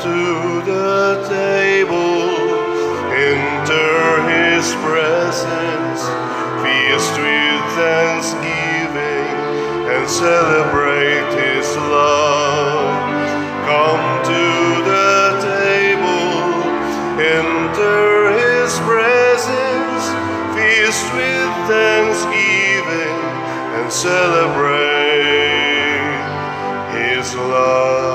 to the table, enter his presence, feast with thanksgiving, and celebrate his love. Come to the table, enter his presence, feast with thanksgiving, and celebrate his love.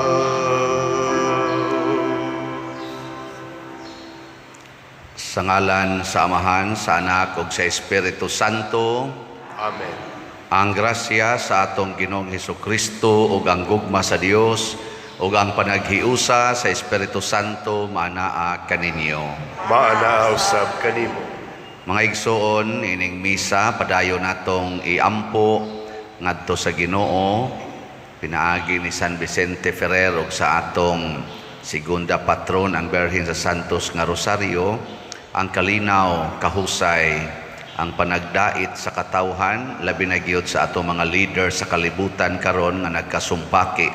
Sa ngalan sa Amahan, sa Anak, ug sa Espiritu Santo. Amen. Ang grasya sa atong Ginoong Hesukristo ug ang gugma sa Dios ug ang panaghiusa sa Espiritu Santo manaa kaninyo. Maana usab kanimo. Mga igsoon, ining misa padayon natong iampo ngadto sa Ginoo pinaagi ni San Vicente Ferrer ug sa atong segunda patron ang Birhen sa Santos nga Rosario, ang kalinaw, kahusay, ang panagdait sa katawhan, labi na gyud sa atong mga leader sa kalibutan karon nga nagkasumpaki,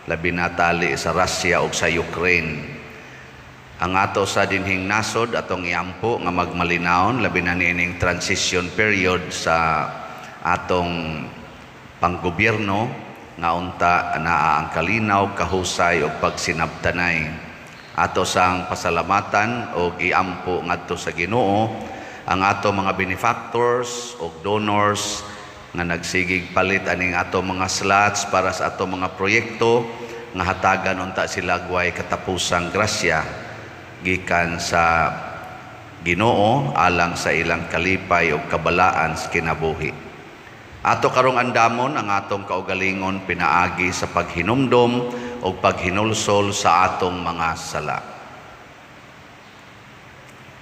labi na tali sa Russia ug sa Ukraine. Ang ato sa dinhing nasod atong iampo nga magmalinaon, labi na niining transition period sa atong panggobyerno nga unta naa ang kalinaw, kahusay ug pagsinabtanay. Ato sang pasalamatan o iampo ngadto sa Ginoo ang ato mga benefactors o donors nga nagsigig palit aning ato mga slots para sa ato mga proyekto nga hatagan unta sila guway katapusang grasya gikan sa Ginoo alang sa ilang kalipay o kabalaan sa kinabuhi. Ato karong andamon ang atong kaugalingon pinaagi sa paghinumdom o paghinulsol sa atong mga sala.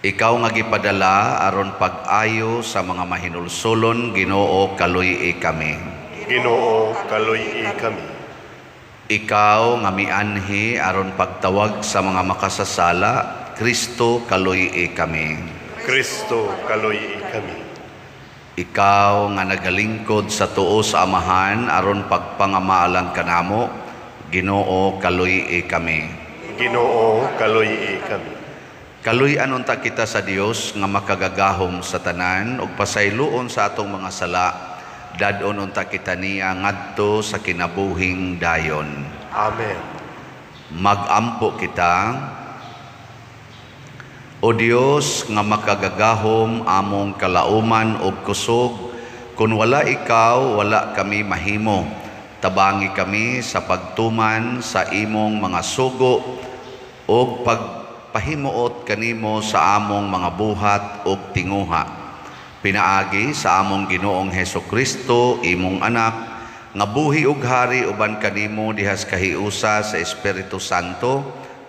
Ikaw nga gipadala aron pag-ayo sa mga mahinulsolon, Ginoo kaluy-i kami. Ginoo kaluy-i kami. Ikaw nga mianhi aron pagtawag sa mga makasasala, Kristo kaluy-i kami. Kristo kaluy-i kami. Ikaw nga nagalingkod sa tuo sa Amahan aron pagpangamaalan kanamo, Ginoo kaluy-i kami. Ginoo kaluy-i kami. Kaluy-an unta kita sa Dios nga makagagahom sa tanan ug pasayloon sa atong mga sala, dadon unta kita niya ngadto sa kinabuhing dayon. Amen. Magampo kita, O Dios nga makagagahom among kalauman ug kusog, kun wala ikaw wala kami mahimo. Tabangi kami sa pagtuman sa imong mga sugo ug pagpahimuot kanimo sa among mga buhat ug tinguha. Pinaagi sa among Ginoong Hesukristo, imong anak, nga buhi ug hari uban kanimo dihas kahiusa sa Espiritu Santo,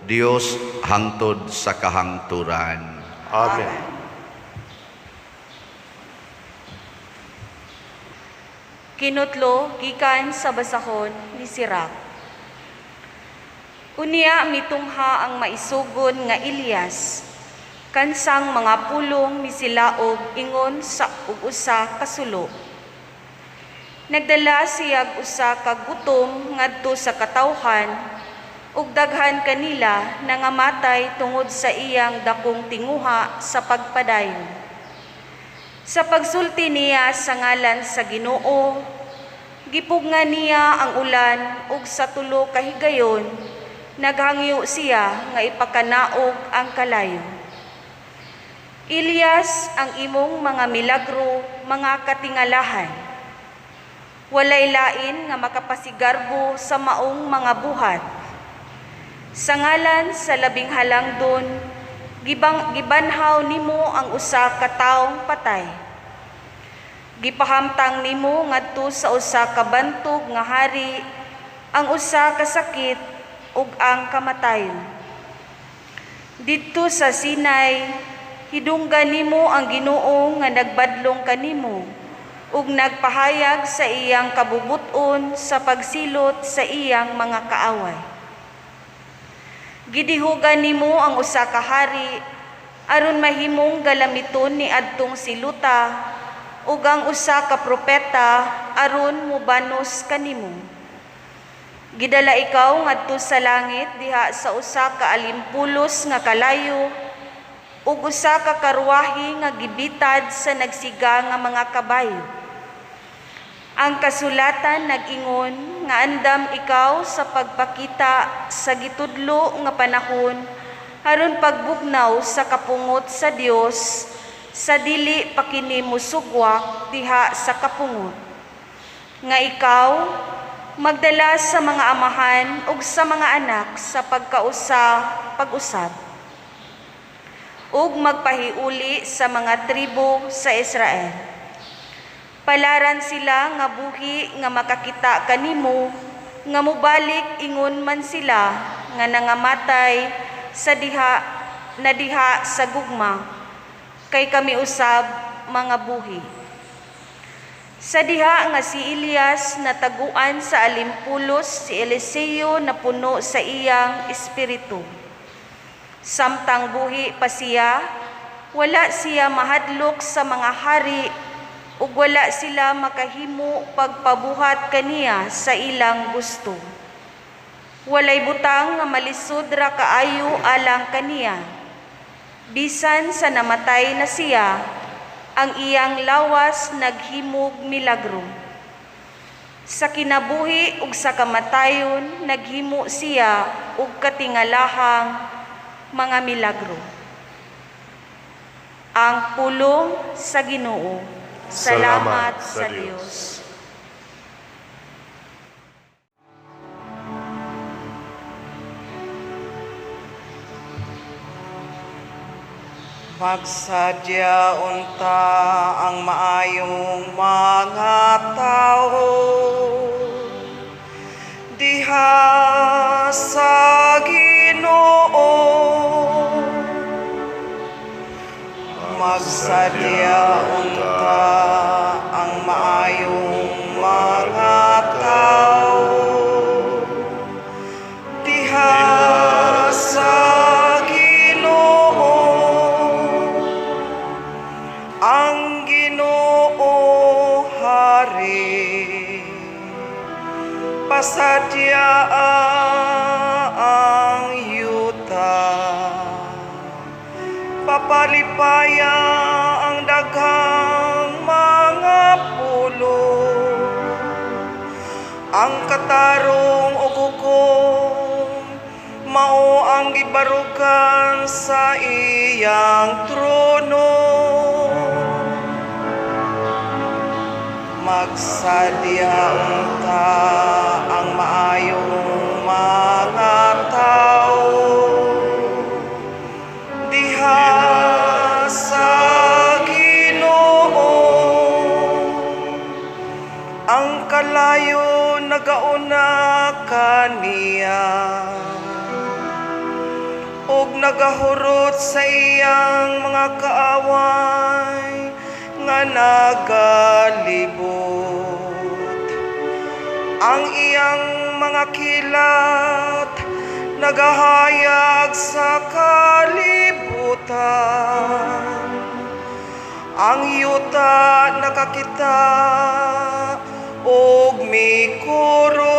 Dios hangtod sa kahangturan. Amen. Kinutlo gikan sa basahon ni Sirach. Unya mitungha ang maisugon nga Elias, kansang mga pulong ni silaog ingon sa usa ka sulo. Nagdala siya usa ka gutom ngadto sa katawhan, ug daghan kanila nangamatay tungod sa iyang dakong tinguha sa pagpadayon. Sa pagsulti niya sa ngalan sa Ginoo, gipugnan niya ang ulan ug sa tulo ka higayon, naghangyo siya nga ipakanaog ang kalayo. Elias, ang imong mga milagro, mga katingalahan. Walay lain nga makapasigarbo sa maong mga buhat. Sa ngalan sa labing halangdon, gibanhaw nimo ang usa ka taong patay. Gipahamtang nimo ngadto sa usa ka bantog nga hari ang usa ka sakit ug ang kamatayon. Didto sa Sinai, hidunggan nimo ang Ginoo nga nagbadlong kanimo ug nagpahayag sa iyang kabubuton sa pagsilot sa iyang mga kaaway. Gidihugan nimo ang usa ka hari aron mahimong galamiton ni adtong siluta ug ang usa ka propeta aron mubanos kanimo. Gidala ikaw ngadto sa langit diha sa usa ka alimpulos nga kalayo ug usa ka karwahe nga gibitad sa nagsiga nga mga kabayo. Ang kasulatan nag-ingon nga andam ikaw sa pagpakita sa gitudlo nga panahon aron pagbugnaw sa kapungot sa Dios sa dili pa kini musugwak diha sa kapungot. Nga ikaw magdala sa mga amahan ug sa mga anak sa pag-usab ug magpahiuli sa mga tribo sa Israel. Palaran sila nga buhi nga makakita kanimo nga mubalik ingon man sila nga nangamatay sa diha sa gugma kay kami usab mga buhi. Sa diha nga si Elias nataguan sa alimpulos, si Eliseo na puno sa iyang espiritu. Samtang buhi pa siya, wala siya mahadlok sa mga hari ug wala sila makahimo pagpabuhat kaniya sa ilang gusto. Walay butang nga malisod ra kaayo alang kaniya. Bisan sa namatay na siya, ang iyang lawas naghimog milagro. Sa kinabuhi ug sa kamatayon naghimo siya og katingalahang mga milagro. Ang pulong sa Ginoo. Salamat sa Diyos. Magsadya unta ang maayong mga tao diha sa Ginoo. Magsadya unta ang maayong mga tao diha sa Ginoo. Ang Ginoo Hari pasadya ang yuta, papalipaya ang daghang mga pulo, ang katarong ug hukom mao ang gibarukan sa iyang trono. Magsadya unta ang maayong mga tao diha sa Ginoo. Ang kalayo nagauna kaniya ug nagahurot sa iyang mga kaaway nga nagalibot. Ang iyang mga kilat nagahayag sa kalibutan. Ang yuta nakakita og mikurog.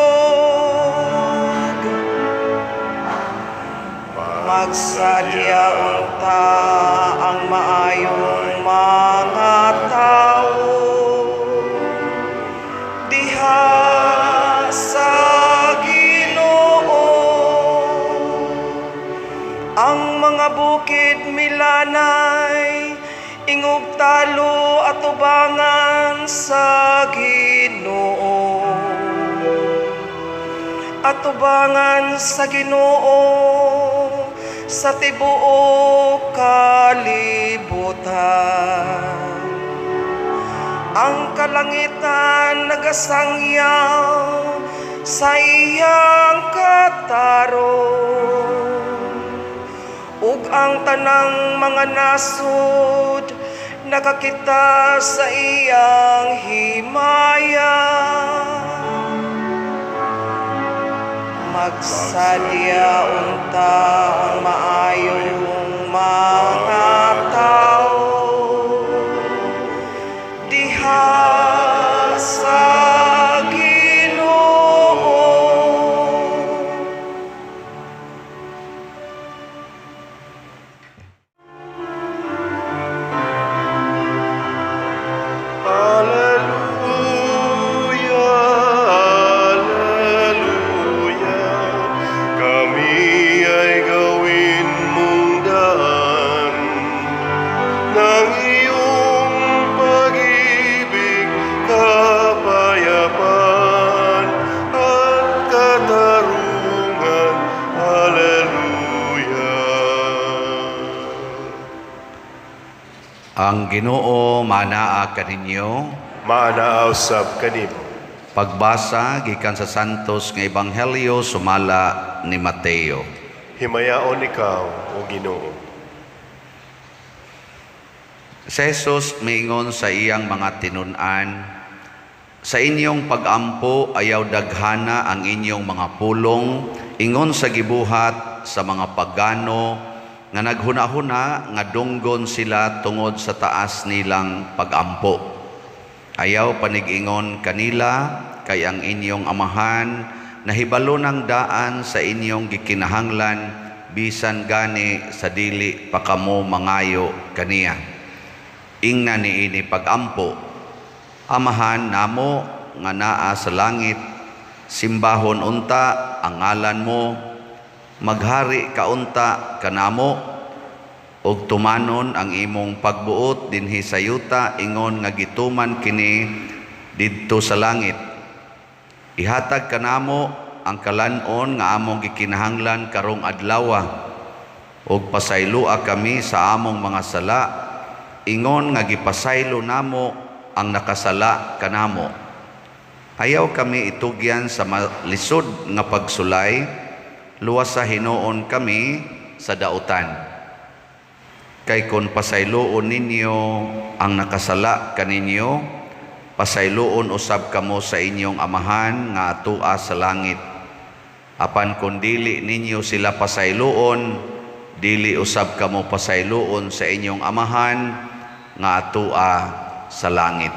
Magsadya unta ang maayong mga tao diha sa Ginoo. Ang mga bukid milanay ingog talo at tubangan sa Ginoo. At tubangan sa Ginoo sa tibuok kalibutan. Ang kalangitan nagasangyaw sa iyang katarong, ug ang tanang mga nasud nakakita sa iyang himaya. Magsadya unta ang maayong mga tao diha sa Ginoo. Ang Ginoo manaa kaninyo. Maanaaw sab kanimo. Pagbasa gikan sa Santos nga Ebanghelyo sumala ni Mateo. Himayaon ikaw, o Ginoo. Si Jesus miingon sa iyang mga tinun-an, sa inyong pag-ampo ayaw daghana ang inyong mga pulong, ingon sa gibuhat sa mga pagano, nga naghuna-huna nga dunggon sila tungod sa taas nilang pag-ampo. Ayaw panig-ingon kanila, kay ang inyong amahan, nahibalo ng daan sa inyong gikinahanglan, bisan gani sa dili pa kamo mangayo kaniya. Ingna niini pag-ampo, amahan namo nga naa sa langit, simbahon unta ang ngalan mo, maghari ka unta kanamo, og tumanon ang imong pagbuot dinhi sa yuta, ingon nga gituman kini didto sa langit. Ihatag kanamo ang kalanon nga among gikinahanglan karong adlaw, og pasaylua kami sa among mga sala, ingon nga gipasaylo namo ang nakasala kanamo. Ayaw kami itugyan sa malisod nga pagsulay, luwas sa hinuon kami sa dautan. Kay kung pasayloon ninyo ang nakasala kaninyo, pasayloon usab kamo sa inyong amahan nga atua sa langit. Apan kung dili ninyo sila pasayloon, dili usab kamo pasayloon sa inyong amahan nga atua sa langit.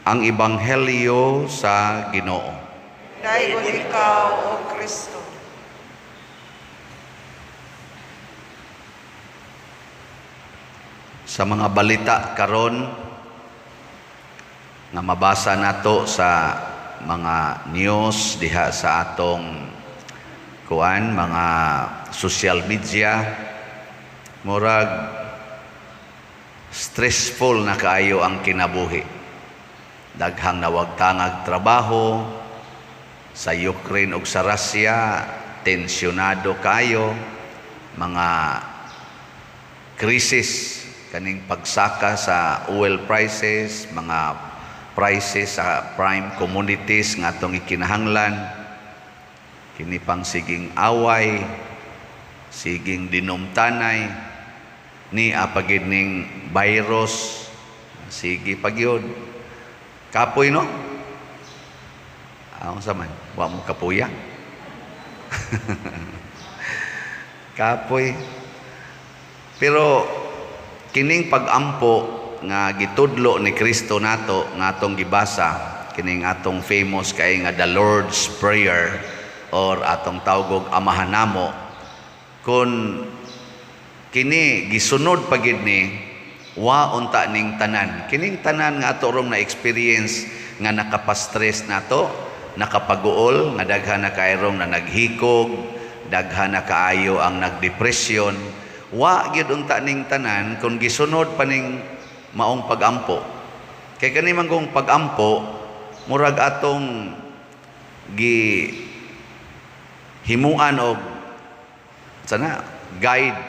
Ang Ebanghelyo sa Ginoo. Dayon ikaw, O Kristo. Sa mga balita karon nga mabasa nato sa mga news diha sa atong mga social media, murag stressful na kaayo ang kinabuhi. Daghang nawagtangag trabaho sa Ukraine ug sa Russia, tensyonado kayo, mga krisis kaning pagsaka sa oil prices, mga prices sa prime commodities nga atong ikinahanglan, kini pang siging away, siging dinumtanay, ni apagid ning virus, sige pagyod. Kapoy no? Ano sa man? Wa mo kapuya? Kapoy. Pero kining pag-ampo nga gitudlo ni Kristo nato nga atong gibasa, kining atong famous kay nga the Lord's Prayer or atong tawgog amahan namo, kun kini gisunod pagid ni wa unta ning tanan. Kining tanan nga ato rong na experience nga nakapastress nato, nakapaguol, nga daghan na kayrong na naghikog, daghan na kaayo ang nagdepresyon. Wa gyud unta ning tanan kung gisunod pa ning maong pag-ampo. Kay kani man kung pag-ampo, murag atong himuan og sana guide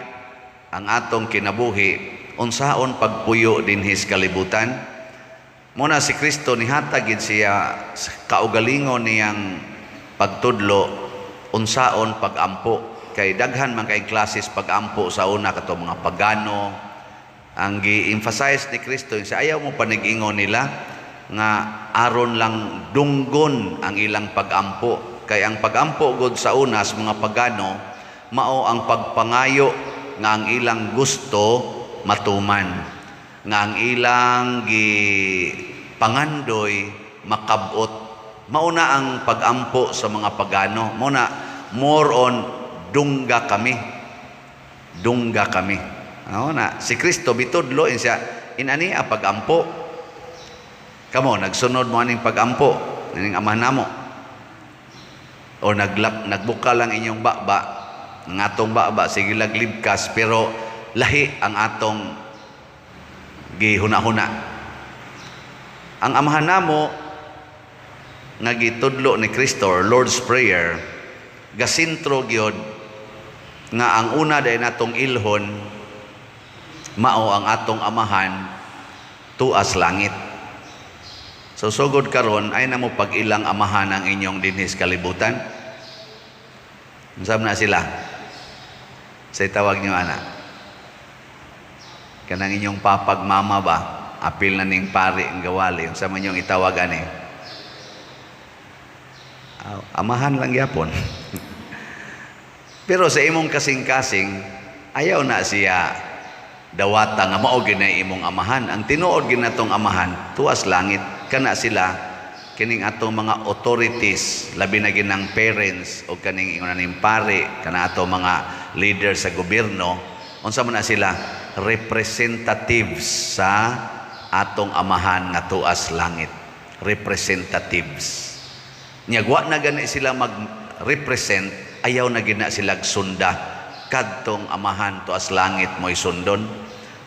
ang atong kinabuhi unsaon pagpuyo dinhi sa kalibutan. Muna si Kristo nihatag gid siya kaugalingon niyang pagtudlo unsaon pag-ampo. Kay daghan man kay klases pag-ampo sa una kato mga pagano. Ang gi-emphasize ni Kristo sa ayaw mo panig-ingon nila nga aron lang dunggon ang ilang pag-ampo. Kay ang pag-ampo gud sa una sa mga pagano mao ang pagpangayo nga ang ilang gusto matuman, nga ang ilang pangandoy makabot. Mauna ang pag-ampo sa mga pagano, muna more on dungga kami. Dungga kami. Na si Kristo bitudlo siya inani a pag-ampo. Kamo nagsunod mo aning pag-ampo ning amahan namo. O nagbuka lang inyong baba, ang atong baba sige laglibkas, pero lahi ang atong gihuna-huna. Ang amahan namo nga gitudlo ni Kristo or Lord's Prayer, gasintro gyud nga ang una day natong ilhon mao ang atong amahan tuas langit. So sugod karon ay namo pag-ilang amahan ang inyong dinhis kalibutan. Unsam na sila? Say tawag niyo ana. Kanang inyong papag mama ba? Apil na ning pari ang gawali. Unsam man inyong itawag ani? Amahan lang yapon. Pero sa imong kasing-kasing ayaw na siya dawata nga mao ginay imong amahan. Ang tinuod ginatong amahan tuas langit. Kana sila kining atong mga authorities, labi na ginang parents o kaning ingon ning pare, kana ato mga leaders sa gobyerno, unsa man na sila representatives sa atong amahan nga tuas langit. Representatives. Nyagwa na gani sila mag-represent, ayaw na gina sila sunda kadtong amahan tuas langit mo'y sundon.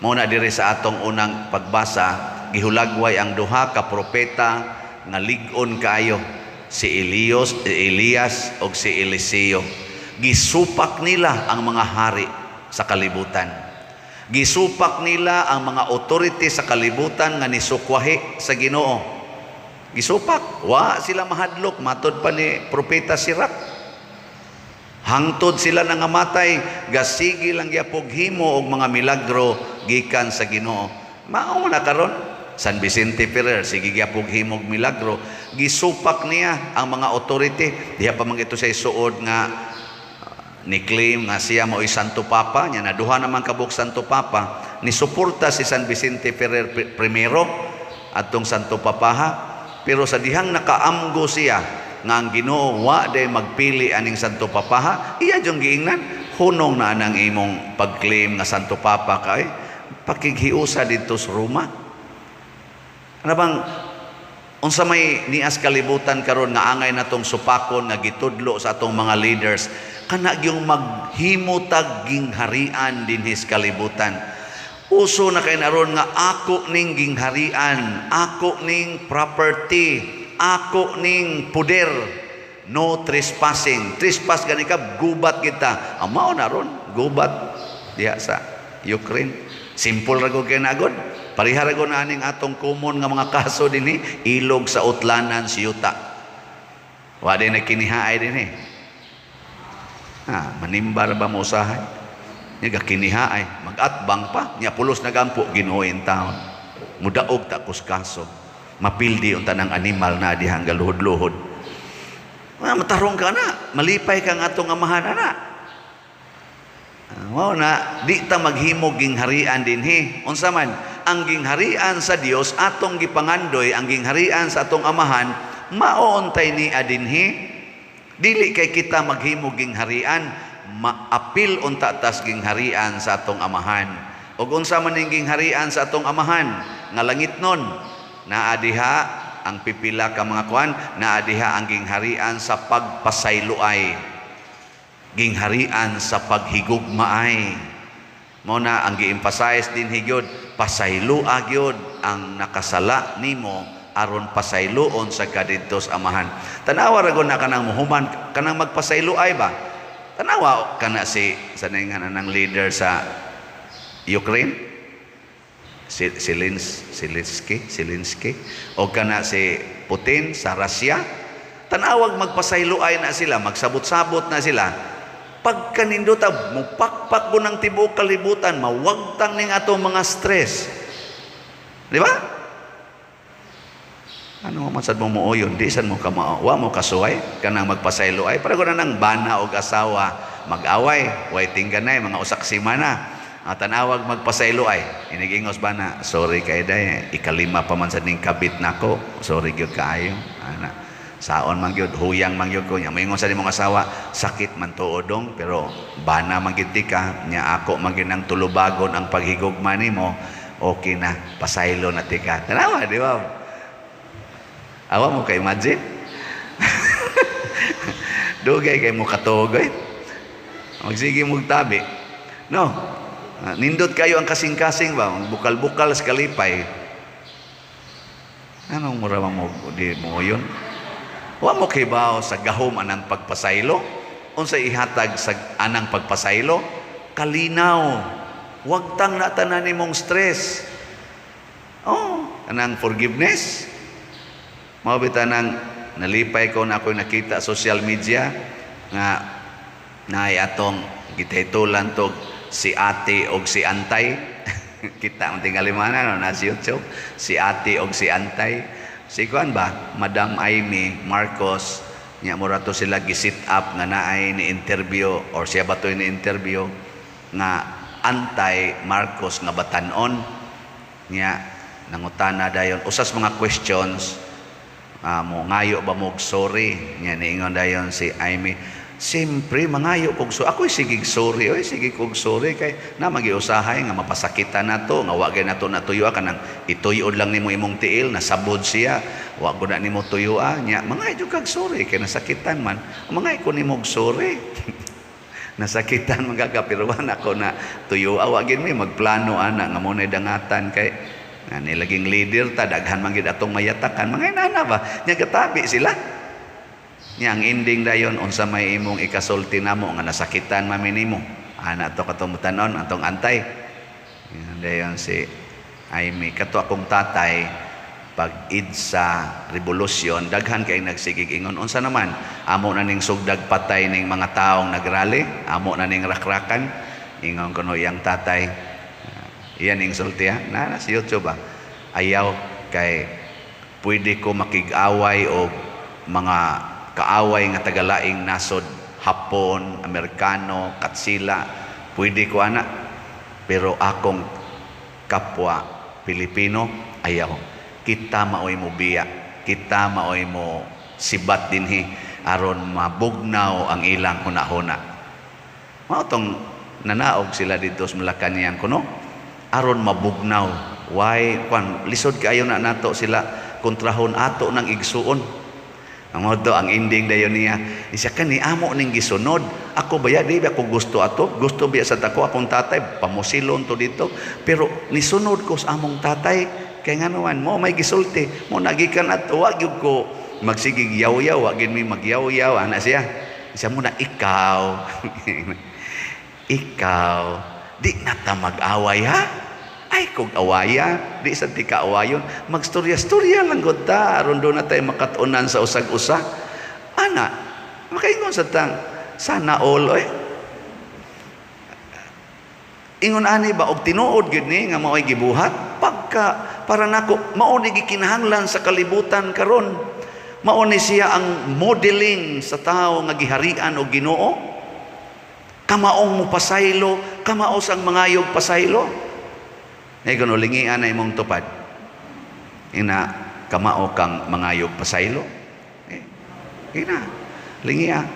Mao na diri sa atong unang pagbasa, gihulagway ang duha ka propeta nga lig-on kaayo, si Elias o si Eliseo. Gisupak nila ang mga hari sa kalibutan. Gisupak nila ang mga authority sa kalibutan nga nisukwahi sa Ginoo. Gisupak, wa sila mahadlok matod pa ni propeta Sirak. Hangtod sila nangamatay, gasigi lang gyapog himo og mga milagro gikan sa Ginoo. Mao man na karon San Vicente Ferrer, sige gyapog himog milagro, gisupak niya ang mga authority. Diha pa man ito sa isuod nga ni-claim nga siya mo'y Santo Papa, niya naduha naman kabuk Santo Papa, ni suporta si San Vicente Ferrer primero atong Santo Papaha, pero sa dihang nakaamgo siya nga ang Ginoo wa day magpili aning Santo Papaha, iya jung giingnan hunong na nang imong pag-claim nga Santo Papa kay pakighiusa dito sa Roma. Ano bang unsa may nias kalibutan karon nga angay natong supakon nga gitudlo sa atong mga leaders kana gyung maghimutag gingharian dinhis kalibutan. Uso na kay naron nga ako ning gingharian, ako ning property, ako ning poder. No trespassing. Trespass gani ka gubat kita. Mao na ron gubat diha sa Ukraine. Simple ra gud kay nagod. Parihara ko na aning atong common nga mga kaso dinhi, ilog sa utlanan siyuta. Wa din na kinihaay dinhi. Manimbar ba mo usahay? Nya kinihaay, mag-atbang pa, nya pulos na gampo Ginoo in town. Mudaog ta kuskaso. Mapildi unta ng animal na dihang galuhod-luhod. Matarong ka na, malipay kang atong amahan ana. Mao na di ta maghimog gingharian dinhi. Unsa man ang gingharian sa Dios atong gipangandoy, ang gingharian sa atong amahan maoontay ni adinhi. Dili kay kita maghimog gingharian, maapil unta tas gingharian sa atong amahan. Ug unsa man ning gingharian sa atong amahan nga langitnon, naa diha ang pipila ka mga kuan, naa diha ang gingharian sa pagpasayloay, gingharian sa paghigugmaay. Mao na ang gi-emphasize din higyod, pasayloa gyud ang nakasala nimo aron pasayloon sa kadidtos amahan. Tanawa ra gud na kanang muhuman kanang magpasayloay ba? Tanawa kana si sanay nga nang leader sa Ukraine, Zelensky o kana si Putin sa Russia. Tanawag magpasayloay na sila, magsabot-sabot na sila. Pagkanindota mo pakpak mo ng tibuok kalibutan, mawagtang ning atong mga stress. Di ba? Ano man sad mo muuyon, di san mo ka wa mo kasuway kanang magpasayloay para guna nang bana og asawa mag-away, way tingganay mga usak simana. Tanawag magpasayloay, inigingos bana, sorry kay day, ikalima pa man sad ning kabit nako, sorry gyud kaayo. Ana, saon man gyud, huyang man gyud ko nya. Moingon sa imong asawa, sakit man tuodong, pero bana man gyud ka nya, ako man gyud nang tulubagon ang paghigugma nimo, okay na, pasaylo na tika. Tanawa, di ba? Awa mo ka imagine? Dugay kay mo katugoy. Magsige mo tabi. No. Nindot kayo ang kasing-kasing ba? Bukal-bukal sa kalipay. Anong muramang mo di mo yun? Wa mo kay bao sa gahom anang pagpasaylo? Unsa ihatag sa anang pagpasaylo? Kalinaw. Huwag tang natanan nimong stress. Oh, kanang forgiveness. Mabita nang nalipay ko na ako'y nakita social media nga naay atong gitahitulan tog si ate og si antay. Kita ang tingalimana no, na si YouTube. Si ate og si antay. Si kuan ba? Madam Amy Marcos. Nya mura to sila gisit up nga naay ni interview or siya ba to ni interview nga antay Marcos nga batanon. Nya nangutana dayon usas mga questions. Mo ngayo ba mo sorry? Nya niingon dayon si Amy. Siyempre, mangayo kog so. Ako'y sigig sorry. Oy, sige kog sorry. Kay na magiusahay nga mapasakitan na to. Nga wagay na to natuyo ka nang ituyod lang nimo imong tiil. Nasabod siya. Wag ko na nimo tuyuan. Nya, mangayo kag sorry. Kay nasakitan man. Mangayo ko nimo sorry. Nasakitan magagapiruan ako na tuyuan. Wagin mi magplano ana nga muna'y dangatan. Kay nga nilaging leader ta. Daghan manggid atong mayatakan. Mangayo na ba? Nya gatabi sila. Nya ang ending dayon unsa may imong ikasulti namo nga nasakitan mami nimo. Ana to katong mutanon atong antay. Dayon si Amy kato akong tatay pag sa revolusyon daghan kay nagsigig ingon unsa naman amo na ning sugdag patay ning mga taong nagrally, amo na ning rakrakan. Ingon kuno yang tatay. Iyan ning sulti ha. Na si YouTube ba. Ayaw kay pwede ko makig-away o mga kaaway nga tagalaing nasod Hapon, Amerikano, Katsila, pwede ko ana. Pero akong kapwa Pilipino, ayaw. Kita maoy mo biya, kita maoy mo sibat dinhi aron mabugnaw ang ilang hunahuna. Mao tong nanaog sila dito sa Malacañang kuno, aron mabugnaw. Why? Kwan lisod kaayo na nato sila kontrahon ato ng igsuon. Ang modo ang ending dayon niya isa kani amo ning gisunod ako baya di ba ko gusto biya sa tako akong tatay pamusilon to dito pero nisunod ko sa among tatay kay nganuman mo may gisulti mo nagikan ato wag gyud ko magsigig yaw-yaw wag mi magyaw-yaw ana siya isa mo na ikaw di na ta mag-away ha. Ay, kung awaya, di sa di ka-awayon, magstorya-storya lang gud ta, aron doon na tayo makatunan sa usag-usa. Ana, makaingon sa tang, sana all, oy. Ingon ani ba, og tinuod gid ni, nga mao'y gibuhat, pagka, para nako, mauni gikinahanglan sa kalibutan karon. Mauni siya ang modeling sa tao nga giharian o Ginoo. Kamaong mo pasaylo, kamaos ang mangayog pasaylo. Ay kuno lingian na imong tupad. Ina kamao kang mangayog pasaylo. Ina lingian.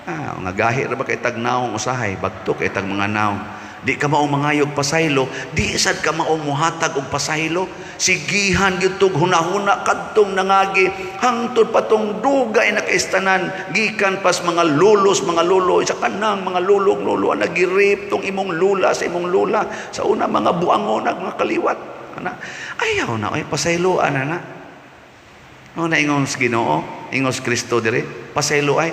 Nga gahi ra ba kay tagnaong usahay, bagto kay tag mga naong. Di ka mao mangayog pasaylo, di sad ka mao muhatag og pasaylo. Sigihan gyud tug hunahuna kadtong nangagi hangtod patong dugay na kaistanan gikan pas mga lulos mga lulo sa kanang mga lulong-lulo nagirip tong imong lula sa imong lula sa una mga buangon mga kaliwat ana ayaw na oy pasayloan ana no na ingon sa Ginoo ingon sa Kristo dire pasaylo ay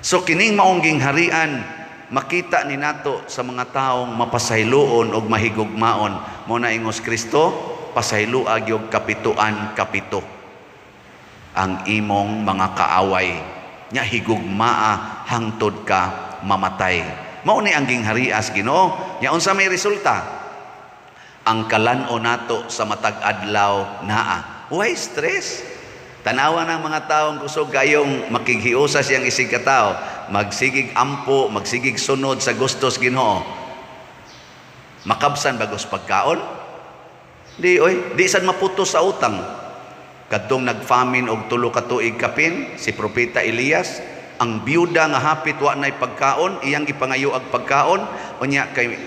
so kining maungging harian makita ni nato sa mga taong mapasayloon og mahigugmaon mo na ingon sa Kristo pasaylo agyog kapituan kapito ang imong mga kaaway nya higugmaa hangtod ka mamatay mao ni ang gingharias Ginoo nya unsa may resulta ang kalan-o nato sa matag adlaw naa why stress tanawa ng mga taong kusog kayong makighiusa siyang isig katao magsigig ampo magsigig sunod sa gustos Ginoo makabsan bagos pagkaon. Di sad maputos sa utang. Kadtong nagfamine og 3 ka tuig kapin si propeta Elias, ang biyuda nga hapit wa nay pagkaon, iyang gipangayo ag pagkaon, unya kay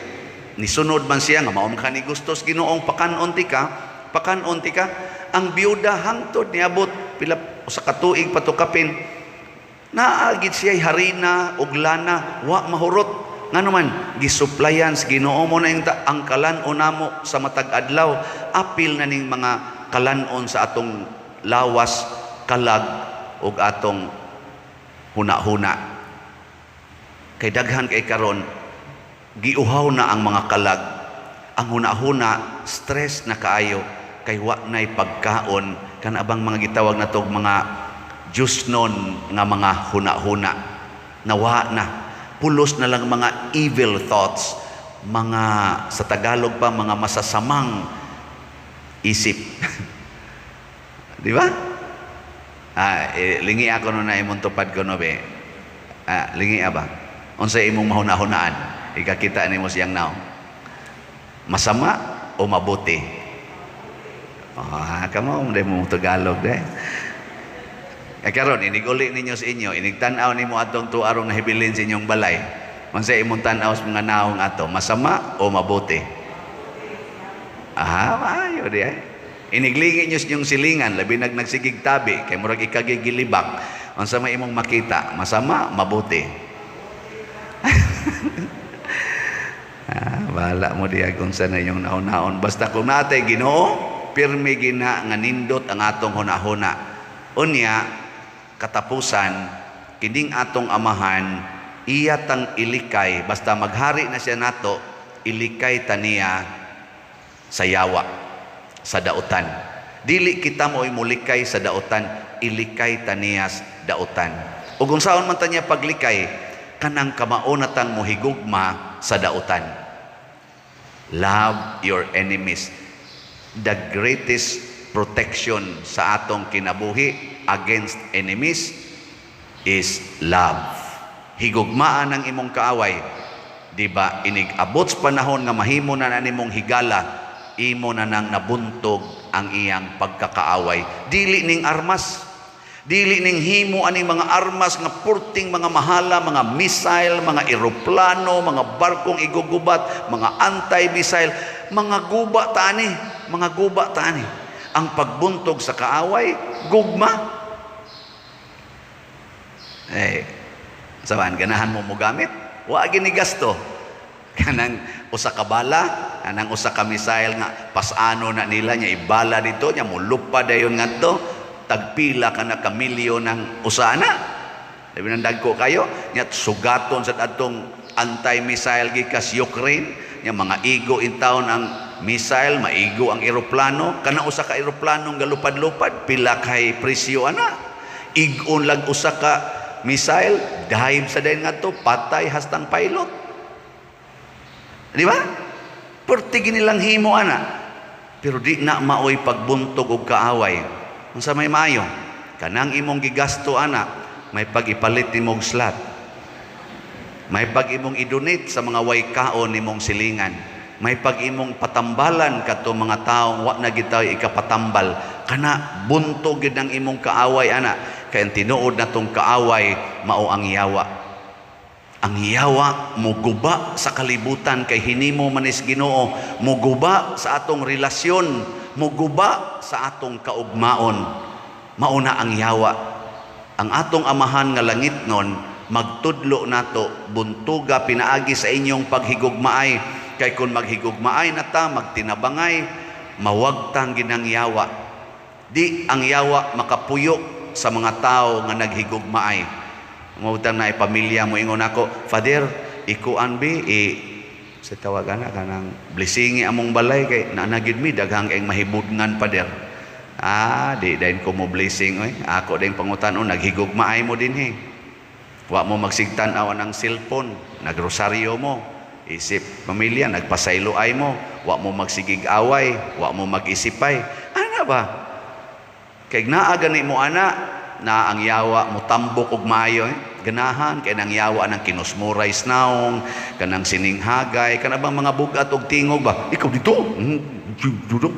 nisunod man siya nga mao man ni gustos Ginoong pakanon ti ka, ang biyuda hangtod niabot pila usa ka tuig patukapin. Naagid siya harina og lana, wa mahurot. Nga naman, gisuplayan sa Ginoo mo na ang kalan-on namo sa matag adlaw. Apil na ning mga kalan-on sa atong lawas, kalag, o atong huna-huna. Kay daghan kay karon giuhaw na ang mga kalag. Ang huna-huna, stress na kaayo, kay wa na'y pagkaon, kanabang mga gitawag na tog mga Diyos nun nga mga huna-huna. Nawa na. Pulos na lang mga evil thoughts, mga sa Tagalog pa, mga masasamang isip. Di ba? Lingi ako nun na imong tupad ko no be. Lingi ba? Unsay imong mahuna-hunaan? Ikakita ni mo siyang now. Masama o mabuti? Kamo mo mo Tagalog de. Karon iniguli ninyo sa inyo, inigtan-aw nimo atong tuarong nahibilin sa inyong balay. Unsay imong tan-aw sa mga naong ato? Masama o mabuti? Maayo di ay. Iniglingi nyo sa inyong silingan, labi nagsigig tabi, kay murag ikagigilibak. Unsa may imong makita? Masama, mabuti? Bahala mo diya kung saan na yung naon-naon. Basta kung natay Ginoo, pirmi gina nga nindot ang atong hunahuna. Unya, katapusan, kining atong amahan, iya tang ilikay, basta maghari na siya nato, ilikay taniya sa yawa, sa dautan. Dili kita mo imulikay sa dautan, ilikay taniyas dautan. Ug unsaon man tanya paglikay, kanang kamaunatang mohigugma sa dautan. Love your enemies. The greatest protection sa atong kinabuhi against enemies is love. Higugmaan ang imong kaaway. Diba, inig-abot sa panahon nga mahimo na nimong higala, imo na nang nabuntog ang iyang pagkakaaway. Dili ning armas. Dili ning himo ani mga armas nga purting mga mahala, mga missile, mga eroplano, mga barkong igugubat, mga anti-missile, mga guba tani, mga guba tani. Ang pagbuntog sa kaaway, gugma. Saban, ganahan mo mo gamit? Wa gini gasto. Kanang usa ka bala, kanang usa ka missile nga pasano na nila nya ibala dito nya mulupa dayon ngadto. Tagpila ka na kamilyo ng usana. Labi ng dagko kayo, niya sugaton sa atong anti-missile gikas Ukraine, niya mga igo in town ang missile, maigo ang eroplano, kana usa ka eroplanong galupad-lupad, pila kay presyo ana. Igon lang usa ka missile, dive sa dayon ngadto, patay hastang pilot. Di ba? Purti nilang himo ana. Pero di na maoy pagbuntog og kaaway. Unsa may maayo, kanang imong gigasto ana, may pag-ipalit nimong slot. May pag-imong i-donate sa mga way kaon nimong silingan. May pag-imong patambalan kadto mga taong wa na gitaw ikapatambal. Kana buntog gid ang imong kaaway ana, kay ang tinuod natong kaaway mao ang yawa. Ang yawa muguba sa kalibutan kay hinimo manis Ginoo, muguba sa atong relasyon, muguba sa atong kaugmaon. Mauna ang yawa. Ang atong amahan nga langit nun, magtudlo nato, buntuga pinaagi sa inyong paghigugmaay. Kay kung maghigugmaay na ta, magtinabangay, mawagtang ginang yawa. Di ang yawa makapuyok sa mga tao nga naghigugmaay. Mawagtang na pamilya mo ingon ako, Father, ikuan bi, sa tawagan na kanang blessingi among balay kay nanagid mi daghang kay mahibudngan pader. Di dayon ko mo blessing oy. Ako din pangutan-on naghigugmaay mo din he. Wa mo magsigtan-aw ng cellphone, nagrosaryo mo. Isip pamilya nagpasayloay mo, wa mo magsigig away, wa mo mag-isipay. Ana ba? Kay naa gani mo ana na ang yawa mo tambok og maayo ganahan kay nang yawa ng kinusmuray snaong kanang sininghagay kanabang mga bugat og tingog ba ikaw dito dudok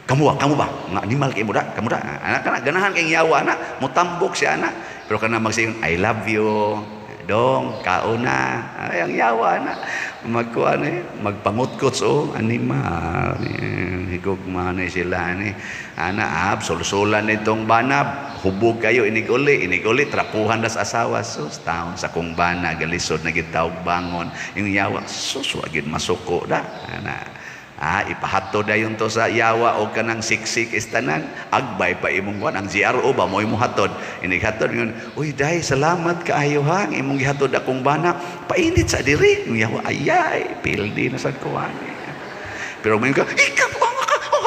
kamu ba nga animal kay mo da kamu da anak kana ganahan kay yawa na mo tambok siya na pero kana magsingon I love you dong kauna ay ang yawa na magkuan magpangutkot so animal higugma na sila ni ana sulsulan nitong banab hubog kayo iniguli trapuhan das asawa sus taon sa kong bana galisod na gitawag bangon yung yawa sus wagid masuko da ana Ipahato dayon to sa yawa o kanang siksik istanan. Agbay pa imong kuan ang GRO ba mo imong hatod. Inihatod ngon, uy day salamat kaayo ha imong gihatod akong bana. Painit sa diri. Ang yawa ayay pildi na sad kuan. Pero mo ka, ikaw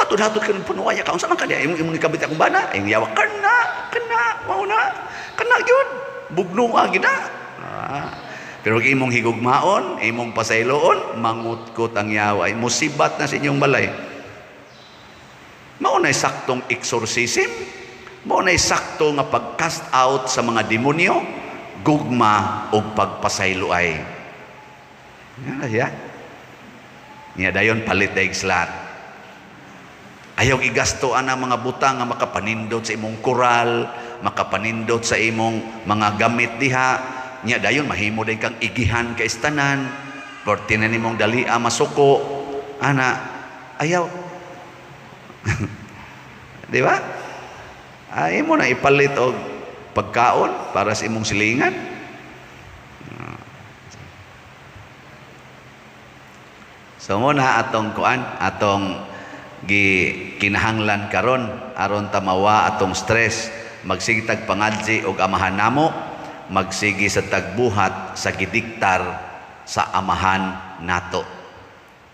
hatod-hatod ka ng punuaya ka. Unsa man ka niya imong ikabit akong bana. Ang yawa kana mauna. Kana gyud. Bugnuwa gid na. Pero imong higugmaon, imong pasayloon, mangutkot ang yawa. Musibat na sa inyong balay. Maunay saktong exorcism, maunay sakto nga pag-cast out sa mga demonyo, gugma o pagpasayloay. Niya dayon palit daig slat. Ayaw igastoan ang mga butang nga makapanindot sa imong koral, makapanindot sa imong mga gamit diha. Nya dayon mahimo din kang igihan kay istanan, porti na nimong dalia masuko, ana ayaw. Di ba? Imo na ipalit og pagkaon para sa imong silingan. So muna atong kuan, atong kinahanglan karon aron tamawa atong stress, magsigtag pangadji og amahan namo, magsigi sa tagbuhat sa gidiktar sa amahan nato.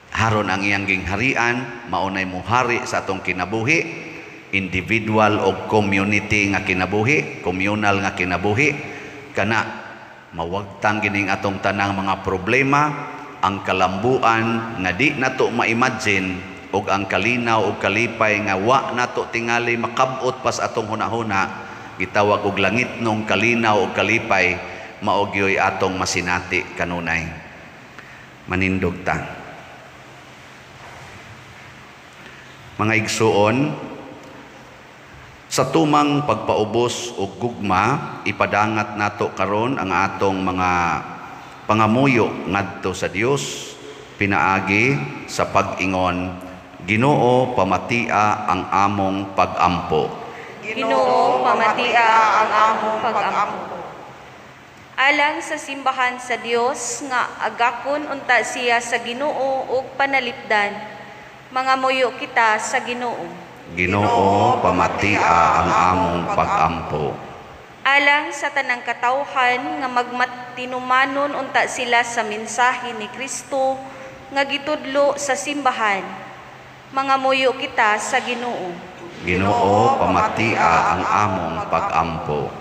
Haron ang iyang gingharian, maunay muhari sa atong kinabuhi, individual o community nga kinabuhi, communal nga kinabuhi, kana mawagtang gining atong tanang mga problema, ang kalambuan nga di nato ma-imagine og ang kalinaw o kalipay nga wa nato tingali makabot pas atong hunahuna, gitawag og langit nung kalinaw o kalipay, maogyoy atong masinati kanunay. Manindog ta. Mga igsuon, sa tumang pagpaubos o gugma, ipadangat nato karon ang atong mga pangamuyo ngadto sa Dios, pinaagi sa pag-ingon, Ginoo pamatia ang among pag-ampo. Ginoo pamatia ang among pag-ampo. Alang sa simbahan sa Dios nga agakon unta siya sa Ginoo ug panalipdan, mga muyo kita sa Ginoo. Ginoo pamatia ang among pag-ampo. Alang sa tanang katawhan nga magmatinumanon unta sila sa mensahe ni Kristo nga gitudlo sa simbahan, mga muyo kita sa Ginoo. Ginoo pamatia ang among pag-ampo.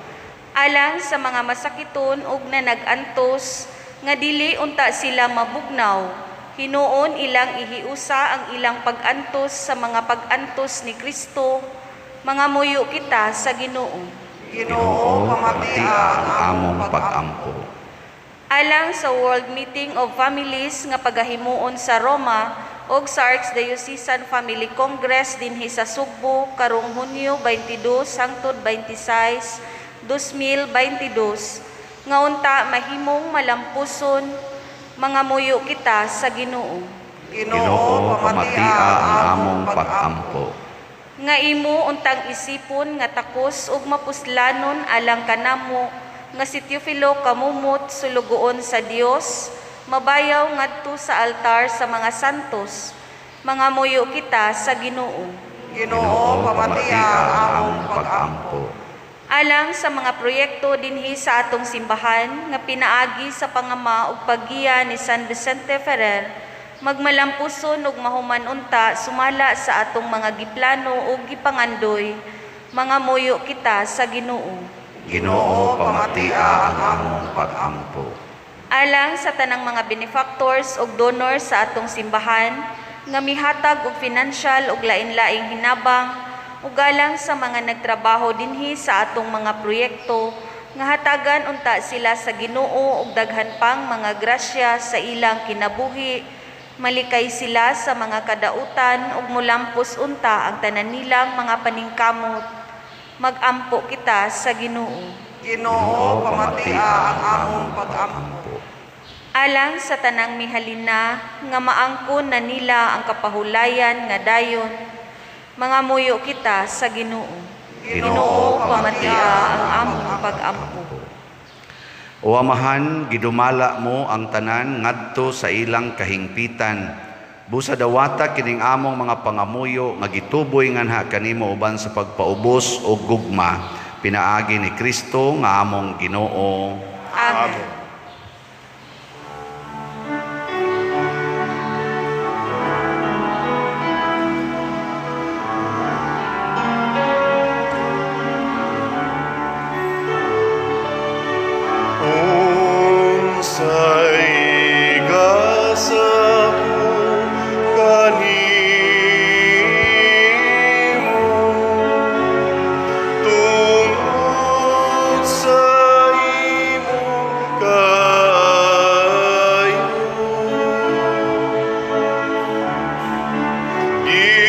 Alang sa mga masakiton ug nanag-antos nga dili unta sila mabugnaw, hinuon ilang ihiusa ang ilang pag-antos sa mga pag-antos ni Kristo, mga muyo kita sa Ginoo. Ginoo pamatia ang among pag-ampo. Alang sa World Meeting of Families nga pagahimuon sa Roma og sa Archdiocesan Family Congress dinhi sa Sugbo karong Hunyo 22 hangtod 26, 2022, nga unta mahimong malampuson, mga muyo kita sa Ginoo. Ginoo pamatia ang among pag-ampo. Nga imo untang isipon nga takos ug mapuslanon alang kanamo nga si Teofilo kamumot sulugoon sa Dios, mabayaw ngadto sa altar sa mga santos, mga muyo kita sa Ginoo. Ginoo pamatia ang among pag-ampo. Alang sa mga proyekto dinhi sa atong simbahan nga pinaagi sa pangama ug paggiya ni San Vicente Ferrer, magmalampuson ug mahuman unta sumala sa atong mga giplano ug gipangandoy, mga muyo kita sa Ginoo. Ginoo pamatia ang among pag-ampo. Alang sa tanang mga benefactors ug donors sa atong simbahan nga mihatag og financial ug lain-laing hinabang, ug alang sa mga nagtrabaho dinhi sa atong mga proyekto nga hatagan unta sila sa Ginoo ug daghan pang mga grasya sa ilang kinabuhi, malikay sila sa mga kadautan ug mulampos unta ang tanan nilang mga paningkamot, mag-ampo kita sa Ginoo. Ginoo pamatia ang among pag-ampo. Alang sa tanang mihalina nga maangkon na nila ang kapahulayan nga dayon, mga muyo kita sa Ginoo. Ginoo pamatia ang among pag-ampo. O Amahan, gidumala mo ang tanan ngadto sa ilang kahingpitan, Busa dawata kining among mga pangamuyo nga gituboy nganha kanimo uban sa pagpaubos o gugma pinaagi ni Kristo nga among Ginoo. Amen. Unsay gasaku kanimo tungod sa imong kaayo.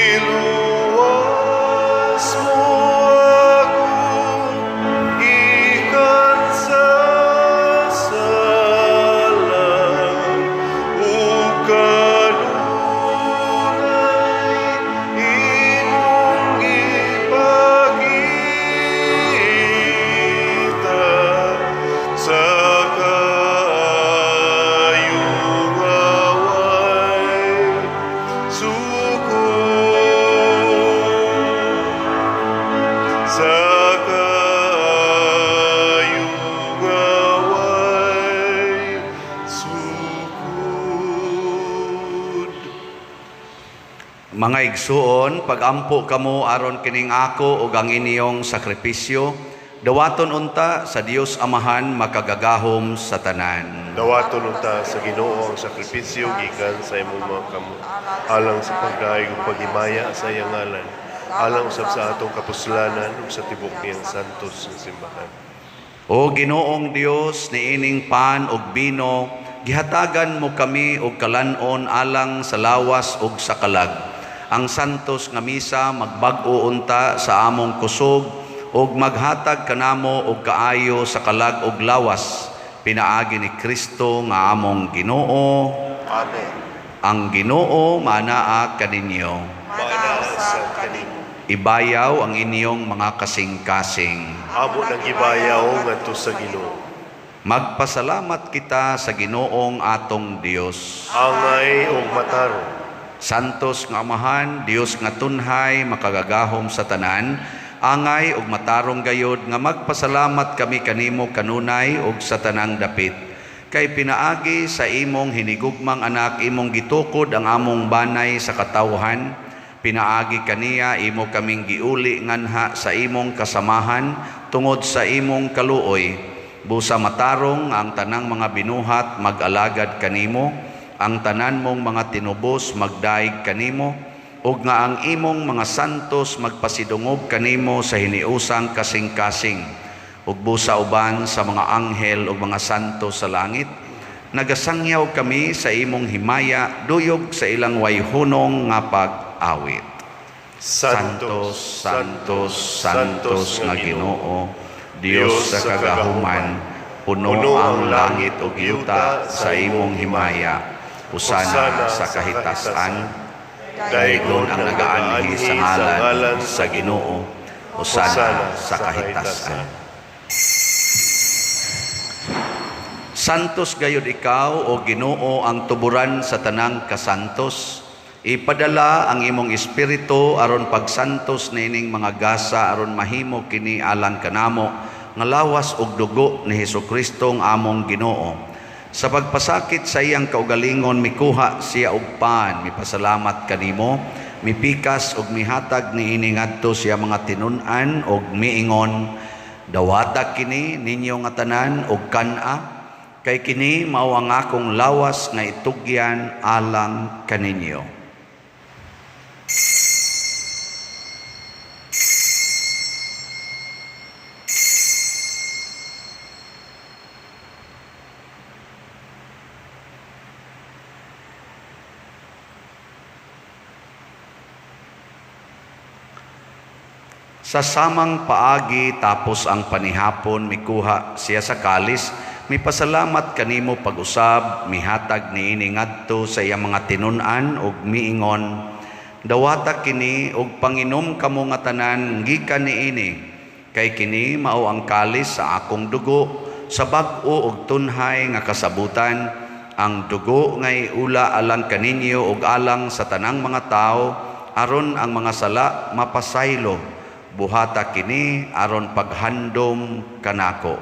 Giluwas mo ako gikan sa salang ug kanunay imong ipakita sa kaayong away suko sa kaayong away sukod. Mga igsuon, pagampo kamo aron kining ako ug ang inyong sakripisyo, dawaton unta sa Dios Amahan makagagahom sa tanan. Dawaton unta sa Ginoo ang sakripisyo gikan sa imong mga kamot alang sa pagdaig ug paghimaya sa iyang ngalan, alang usab sa atong kapuslanan ug sa tibok niyang santos nga simbahan. O Ginoong Dios niining pan ug bino, gihatagan mo kami og kalanon alang sa lawas ug sa kalag. Ang santos nga misa magbag-o unta sa among kusog ug maghatag kanamo og kaayo sa kalag ug lawas. Pinaagi ni Kristo nga among Ginoo. Amen. Ang Ginoo manaa kaninyo. Manasab kanimo. Ibayaw ang inyong mga kasing-kasing. Amo nang gibayaw ngadto sa Ginoo. Magpasalamat kita sa Ginoong atong Dios. Angay ug matarong. Santos nga Amahan, Dios nga tunhay, makagagahom sa tanan, angay ug matarong gayod nga magpasalamat kami kanimo kanunay ug sa tanang dapit. Kay pinaagi sa imong hinigugmang anak imong gitukod ang among banay sa katawhan, pinaagi kaniya imo kaming giuli nganha sa imong kasamahan tungod sa imong kaluoy. Busa matarong nga ang tanang mga binuhat mag-alagad kanimo, ang tanan mong mga tinubos magdaig kanimo, ug nga ang imong mga santos magpasidungog kanimo sa hiniusang kasing-kasing, ug busa uban sa mga anghel ug mga santos sa langit. Nagasangyaw kami sa imong himaya, duyog sa ilang wayhunong nga pag-awit. Santos, Santos, Santos nga Ginoo, Dios sa kagahuman, puno ang langit ug yuta sa imong himaya. Usana sa kahitasan, daygon ang nagaanhi sa ngalan sa Ginoo. Usana sa kahitasan. Santos gayud ikaw o Ginoo ang tuburan sa tanang kasantos. Ipadala ang imong espiritu aron pagsantos nining mga gasa aron mahimo kini alang kanamo nga lawas ug dugo ni Hesukristo ang among Ginoo. Sa pagpasakit sa iyang kaugalingon mikuha siya og pan, mipasalamat kanimo, mipikas ug mihatag niini ngadto siya mga tinun-an ug miingon, dawata kini ninyo nga tanan og kan-a, kay kini mao ang akong lawas nga itugyan alang kaninyo. Sa samang paagi tapos ang panihapon mikuha siya sa kalis, mipasalamat kanimo pag-usab, mihatag niini ngadto sa iyang mga tinun-an ug miingon, dawata kini ug panginom kamo nga tanan gikan niini, kay kini mao ang kalis sa akong dugo, sa bag-o ug tunhay nga kasabutan, ang dugo ngay ula alang kaninyo ug alang sa tanang mga tao aron ang mga sala mapasaylo. Buhata kini aron paghandom kanako.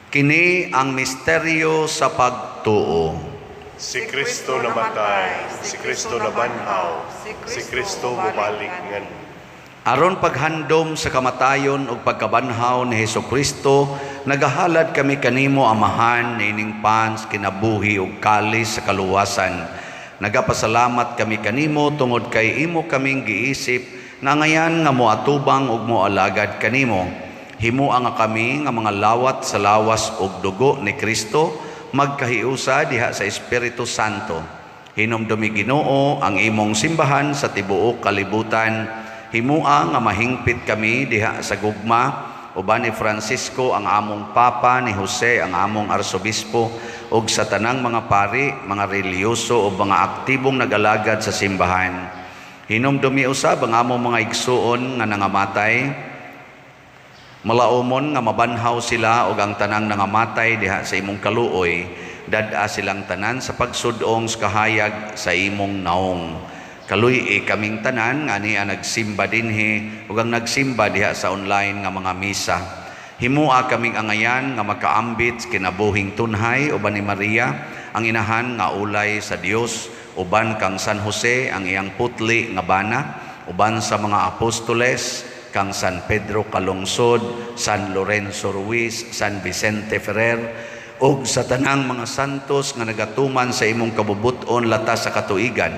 Kini ang misteryo sa pagtuo. Si Kristo namatay, si Kristo nabanhaw, si Kristo bumalik ngan. Aron paghandom sa kamatayon ug pagkabanhaw ni Hesukristo, nagahalad kami kanimo amahan niining pans kinabuhi ug kalis sa kaluwasan. Nagapasalamat kami kanimo tungod kay imo kaming giisip na ngayan nga moatubang ug moalagad kanimo. Himuang nga kami nga mga lawat sa lawas ug dugo ni Kristo magkahiusa diha sa Espiritu Santo. Hinumdumi Ginoo ang imong simbahan sa tibuok kalibutan. Himua nga mahingpit kami diha sa gugma uban ni Francisco ang among papa, ni Jose ang among arsobispo ug sa tanang mga pari, mga reliyoso o mga aktibong nagalagad sa simbahan. Hinumdumi usab ang among mga igsuon nga nangamatay. Malaumon nga mabanhaw sila ug ang tanang nangamatay diha sa imong kaluoy, dad-a silang tanan sa pagsudong sa kahayag sa imong naong. Kaluy kaming tanan nga niya nagsimba dinhi ug ang nagsimba diha sa online nga mga misa. Himua kaming angayan nga makaambit kinabuhing tunhay uban ni Maria, ang inahan nga ulay sa Dios, uban kang San Jose ang iyang putli nga bana, uban sa mga apostoles kang San Pedro Calungsod, San Lorenzo Ruiz, San Vicente Ferrer, ug sa tanang mga santos nga nagatuman sa imong kabubuton latas sa katuigan.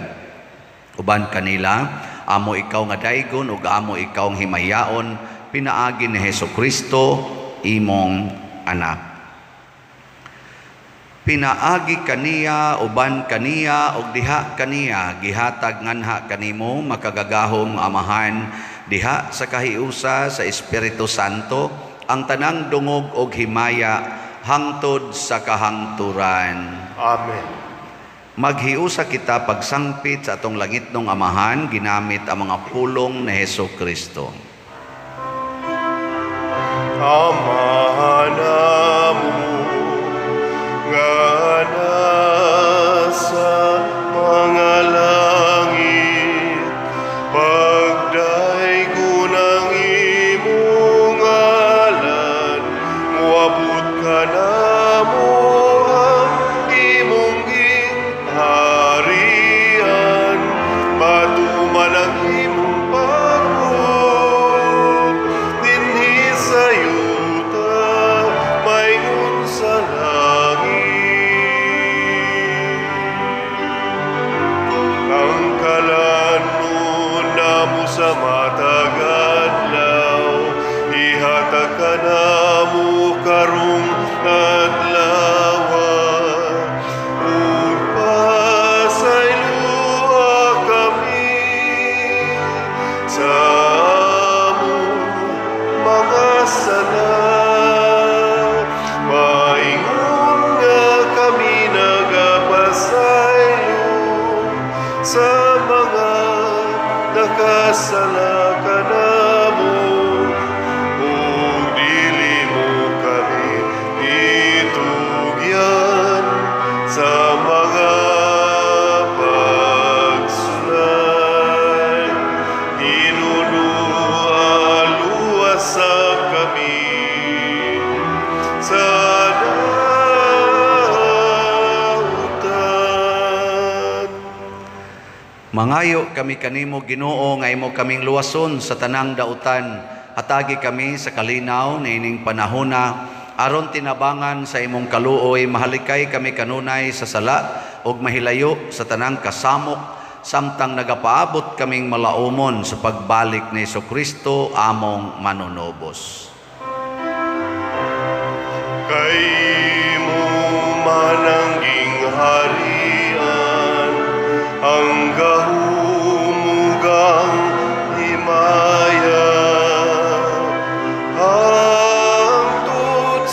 Uban kanila, amo ikaw nga daygon ug amo ikaw nga himayaon, pinaagi ni Hesukristo, imong anak. Pinaagi kaniya, uban kaniya, ug diha kaniya, gihatag nganha kanimo makagagahong amahan, diha sa kahiusa sa Espiritu Santo, ang tanang dungog og himaya hangtod sa kahangturan. Amen. Maghiusa kita pagsangpit sa atong langitnong amahan ginamit ang mga pulong ni Hesukristo. Amahan mo nga nasa mga langit, pagdaygo ng imong ngalan, muabot ka na mo ang imong gingharian, matuman ang imong pagod, dinhi sa yuta, mayngon sa langit. Ang kalanon namo sa matag adlaw, ihatag ka namo karong adlaw, ug pasaylua kami sa among mga sala. Maingon nga kami nagapasaylo sa mga nakasala kanamo, ug dili mo kami itugyan sa mga pagsulay. Inunualuwasa kami sa dautan. Mangayo kami kanimo Ginoo nga imo kaming luwason sa tanang dautan. Hatagi kami sa kalinaw niining panahona aron tinabangan sa imong kaluoy, mahalikay kami kanunay sa sala ug mahilayo sa tanang kasamok, samtang nagapaabot kaming malaumon sa pagbalik ni Hesukristo among manunobos. Kay mo manangging harian, ang gahumugang himaya, hangtod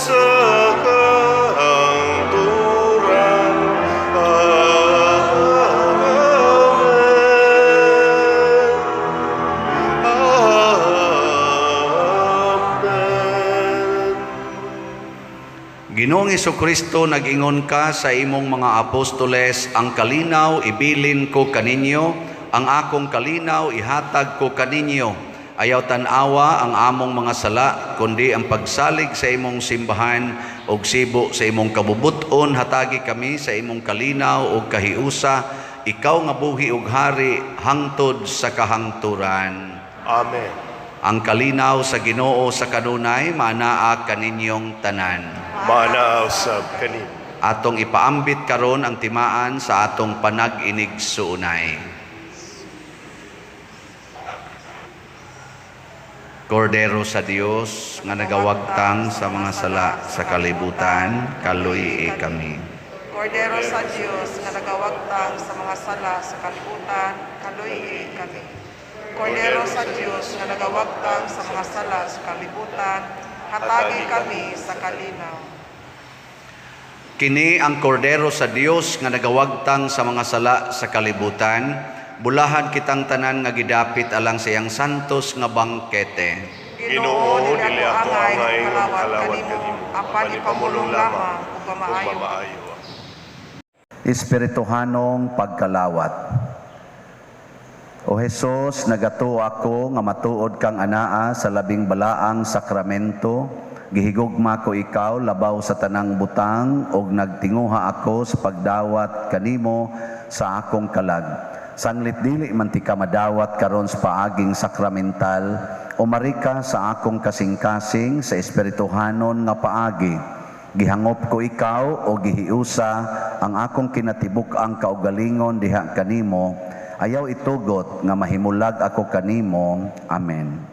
Ginoong Kristo, nag-ingon ka sa imong mga apostoles, ang kalinaw ibilin ko kaninyo, ang akong kalinaw ihatag ko kaninyo. Ayaw tanawa ang among mga sala, kundi ang pagsalig sa imong simbahan o sibo sa imong kabubuton, hatagi kami sa imong kalinaw o kahiusa, ikaw nga buhi ug hari hangtod sa kahangturan. Amen. Ang kalinaw sa Ginoo sa kanunay, manaa kaninyong tanan. Maanaaw sab kanin. Atong ipaambit karon ang timaan sa atong panag-inig suunay. Kordero sa Dios nga nagawagtang sa mga sala sa kalibutan, kaluy kami. Kordero sa Diyos nga nagawagtang sa mga sala sa kalibutan, kaluy kami. Kordero sa Diyos nga nagawagtang sa mga sala sa kalibutan, hatagi kami sa kalinaw. Kini ang kordero sa Dios nga nagawagtang sa mga sala sa kalibutan, bulahan kitang tanan nga gidapit alang sa iyang santos nga bangkete. Ginoo, dili ako angay nga kalawat kanimo, kanimo, apan ipamulong lamang ug ug mamaayo. mamaayo. Espirituhanong pagkalawat. O Jesus, nagato ako nga matuod kang anaa sa labing balaang sakramento, gihigugma ko ikaw labaw sa tanang butang, og nagtinguha ako sa pagdawat kanimo sa akong kalag. Sanglit dili man ti ka madawat karon sa paaging sakramental, umari ka sa akong kasing-kasing sa espirituhanon nga paagi. Gihangop ko ikaw o gihiusa ang akong kinatibuk-ang kaugalingon diha kanimo, ayaw itugot nga mahimulag ako kanimo. Amen.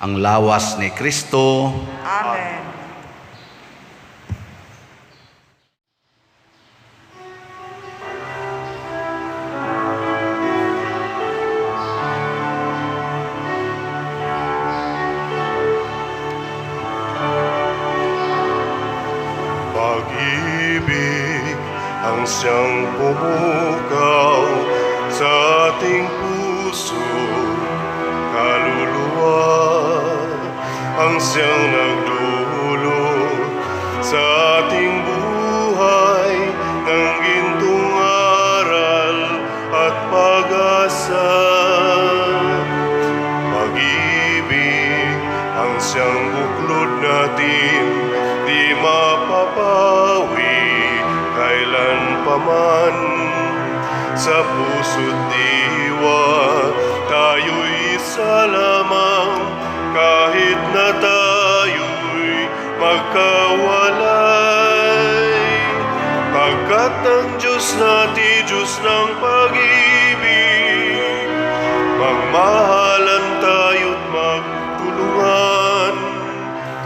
Ang lawas ni Kristo. Amen. Pag-ibig ang siyang pumukaw sa ating puso, kaluluwa ang siyang nagdulot sa ating buhay ng gintong aral at pag-asa. Pag-ibig ang siyang buklod natin, di mapapawi kailan paman. Sa puso't diwa tayo'y isa lamang, kahit na tayo'y magkawalay. Pagkat ang Diyos natin, Diyos ng pag-ibig, magmahalan tayo't magtulungan.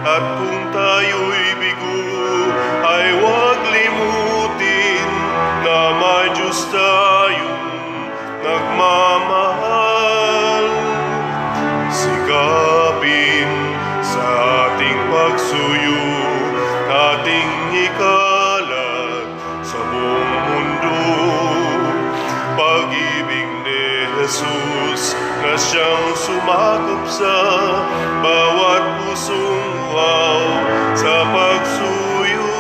At kung tayo'y bigo, ay huwag limutin na may Diyos tayong nagmamahal. Sikapin sa ating pagsuyo, ating ikalat sa buong mundo. Pag-ibig ni Jesus na siyang sumakop sa bawat pusong wow sa pagsuyo.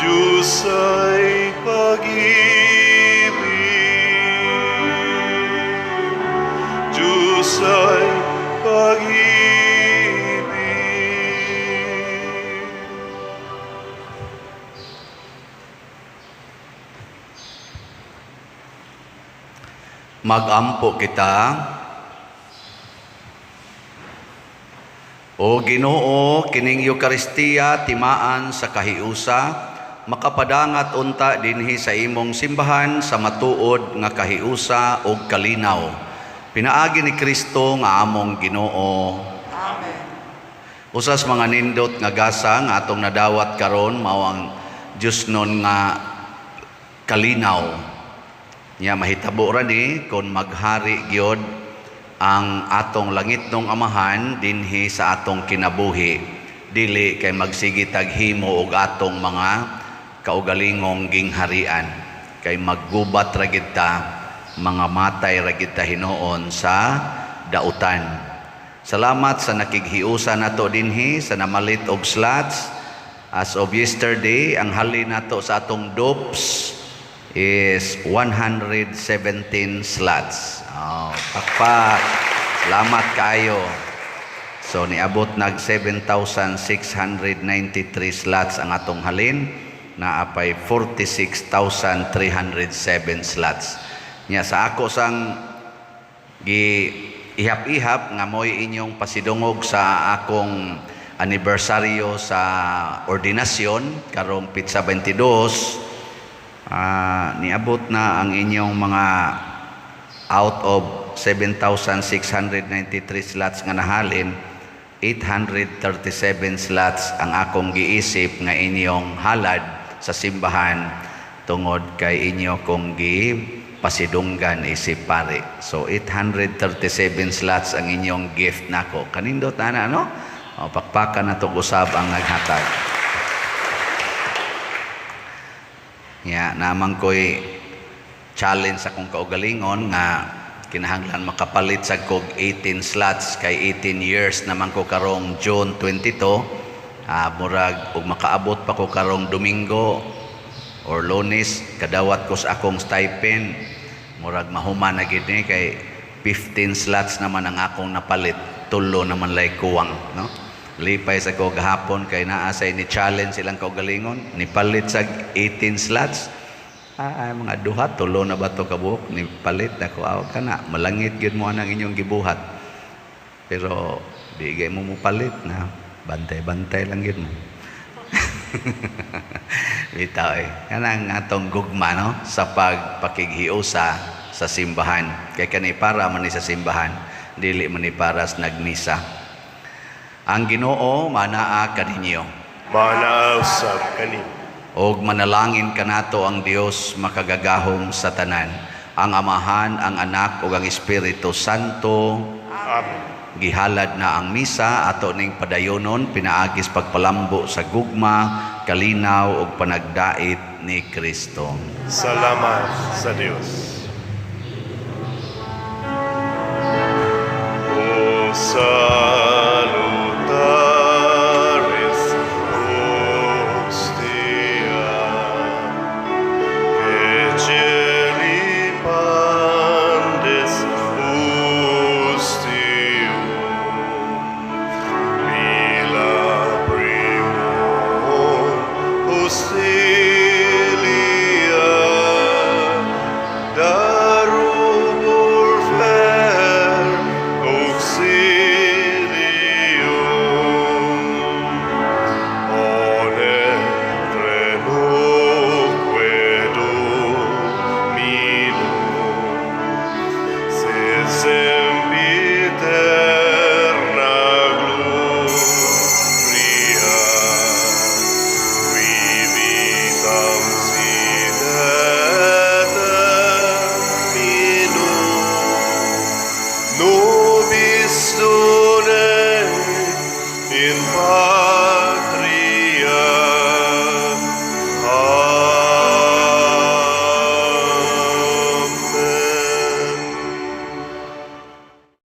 Diyos ay pag-ibig, Diyos ay pag-ibig. Magampo kita. O Ginoo, kining Eucharistia timaan sa kahiusa, makapadangat unta dinhi sa imong simbahan sa matuod nga kahiusa ug kalinaw. Pinaagi ni Kristo nga among Ginoo. Amen. Usas mga nindot nga gasa nga atong nadawat karon mao ang Dios nun nga kalinaw. Nya mahitabo ra ni kon maghari gyud ang atong langitnong amahan dinhi sa atong kinabuhi. dili kay magsigi taghimo og atong mga kaugalingong gingharian kay maggubat ra gid ta, mga matay ra gid ta hinuon sa dautan. Salamat sa nakighiusa nato dinhi sa namalit og slots. As of yesterday, ang halin nato sa atong dupes is 117 slots. Oh, pakpak. Salamat kaayo. So niabot nag 7,693 slots ang atong halin, na apay 46,307 slots. Nya sa ako sang ihap-ihap nga moy inyong pasidungog sa akong anibersaryo sa ordinasyon karong Pitsa 22, niabot na ang inyong mga out of 7,693 slots nga nahalin, 837 slots ang akong giisip nga inyong halad sa simbahan tungod kay inyo kong pasidunggan isip pare. So 837 slots ang inyong gift nako. Kanindot na ano? O, pakpakan na itong usab ang naghatag. Namang ko'y challenge akong kaugalingon nga kinahanglan makapalit sa kog 18 slots kay 18 years naman ko karong June 22. Murag ug makaabot pa ko karong Domingo or Lunes, kadawat ko sa akong stipend, murag mahuman na gid ni kay 15 slots naman ang akong napalit, tulo naman lay kuwang, no? Lipay sa ko gahapon kay naa say ni challenge silang kaugalingon, ni palit sa 18 slots. Mga duha, tulo na ba ito kabuok? Ni palit na ko, ka na, malangit yun mo ang inyong gibuhat. Pero, di gay mo palit na, bantay-bantay lang yun mo. Bitaw eh. Yan ang atong gugma, no? Sa pagpakighiusa sa simbahan. Kaya kani para man ni sa simbahan, dili man ni para sa nagmisa. Ang Ginoo manaa kaninyo. Manaaw sa kanin. Og manalangin kanato ang Dios makagagahom sa tanan, ang Amahan, ang Anak ug ang Espiritu Santo. Amen. Gihalad na ang misa ato ning padayonon pinaagis pagpalambo sa gugma, kalinaw ug panagdait ni Kristo. Salamat sa Dios.